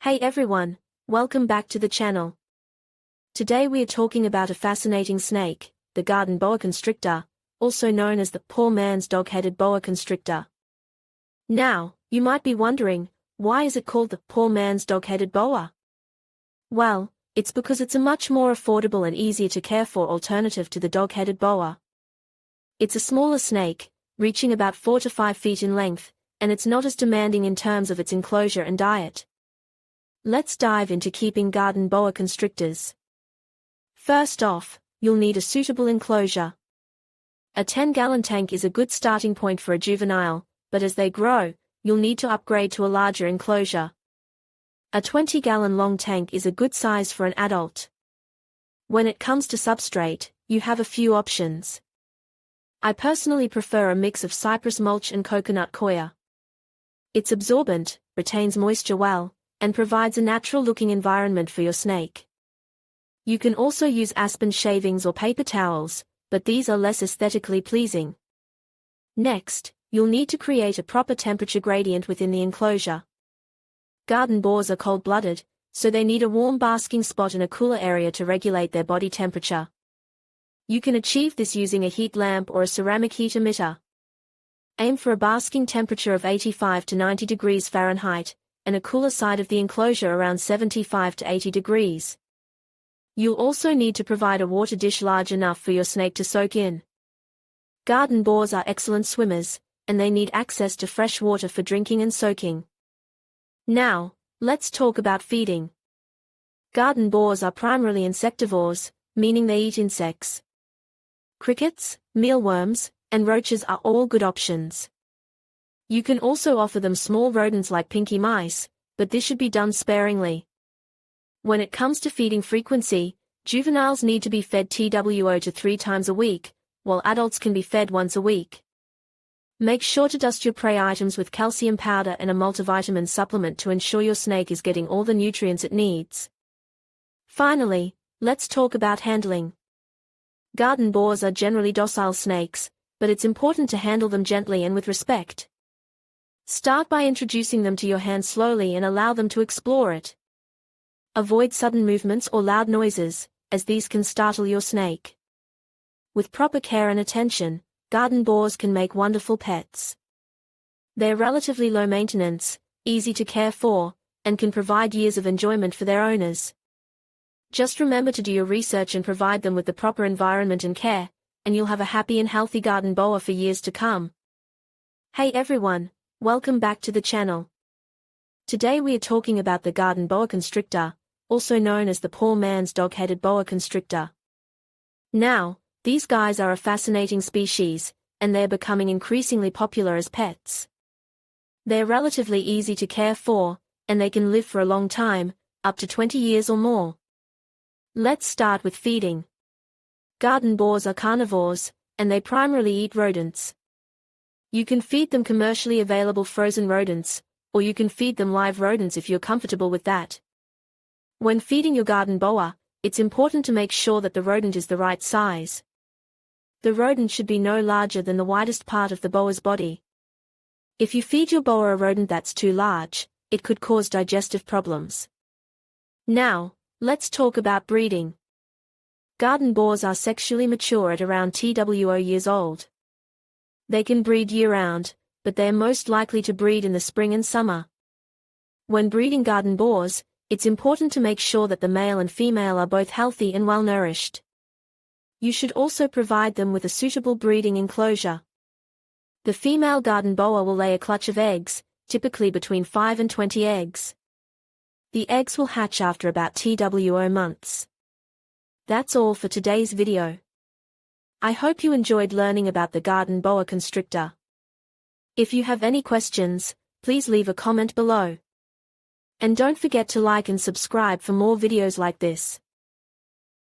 Hey everyone, welcome back to the channel. Today we are talking about a fascinating snake, the Garden Boa Constrictor, also known as the poor man's dog-headed boa constrictor. Now, you might be wondering, why is it called the poor man's dog-headed boa? Well, it's because it's a much more affordable and easier to care for alternative to the dog-headed boa. It's a smaller snake, reaching about 4 to 5 feet in length, and it's not as demanding in terms of its enclosure and diet. Let's dive into keeping garden boa constrictors. First off, you'll need a suitable enclosure. A 10-gallon tank is a good starting point for a juvenile, but as they grow, you'll need to upgrade to a larger enclosure. A 20-gallon long tank is a good size for an adult. When it comes to substrate, you have a few options. I personally prefer a mix of cypress mulch and coconut coir. It's absorbent, retains moisture well, and provides a natural-looking environment for your snake. You can also use aspen shavings or paper towels, but these are less aesthetically pleasing. Next, you'll need to create a proper temperature gradient within the enclosure. Garden boas are cold-blooded, so they need a warm basking spot in a cooler area to regulate their body temperature. You can achieve this using a heat lamp or a ceramic heat emitter. Aim for a basking temperature of 85 to 90 degrees Fahrenheit, and a cooler side of the enclosure around 75 to 80 degrees. You'll also need to provide a water dish large enough for your snake to soak in. Garden boas are excellent swimmers, and they need access to fresh water for drinking and soaking. Now, let's talk about feeding. Garden boas are primarily insectivores, meaning they eat insects. Crickets, mealworms, and roaches are all good options. You can also offer them small rodents like pinky mice, but this should be done sparingly. When it comes to feeding frequency, juveniles need to be fed TWO to 3 times a week, while adults can be fed once a week. Make sure to dust your prey items with calcium powder and a multivitamin supplement to ensure your snake is getting all the nutrients it needs. Finally, let's talk about handling. Garden boas are generally docile snakes, but it's important to handle them gently and with respect. Start by introducing them to your hand slowly and allow them to explore it. Avoid sudden movements or loud noises, as these can startle your snake. With proper care and attention, garden boas can make wonderful pets. They're relatively low maintenance, easy to care for, and can provide years of enjoyment for their owners. Just remember to do your research and provide them with the proper environment and care, and you'll have a happy and healthy garden boa for years to come. Hey everyone, welcome back to the channel. Today we are talking about the Garden Boa Constrictor, also known as the poor man's dog-headed boa constrictor. Now, these guys are a fascinating species, and they're becoming increasingly popular as pets. They're relatively easy to care for, and they can live for a long time, up to 20 years or more. Let's start with feeding. Garden boas are carnivores, and they primarily eat rodents. You can feed them commercially available frozen rodents, or you can feed them live rodents if you're comfortable with that. When feeding your garden boa, it's important to make sure that the rodent is the right size. The rodent should be no larger than the widest part of the boa's body. If you feed your boa a rodent that's too large, it could cause digestive problems. Now, let's talk about breeding. Garden boas are sexually mature at around TWO years old. They can breed year-round, but they are most likely to breed in the spring and summer. When breeding garden boas, it's important to make sure that the male and female are both healthy and well-nourished. You should also provide them with a suitable breeding enclosure. The female garden boa will lay a clutch of eggs, typically between 5 and 20 eggs. The eggs will hatch after about TWO months. That's all for today's video. I hope you enjoyed learning about the Garden Boa Constrictor. If you have any questions, please leave a comment below. And don't forget to like and subscribe for more videos like this.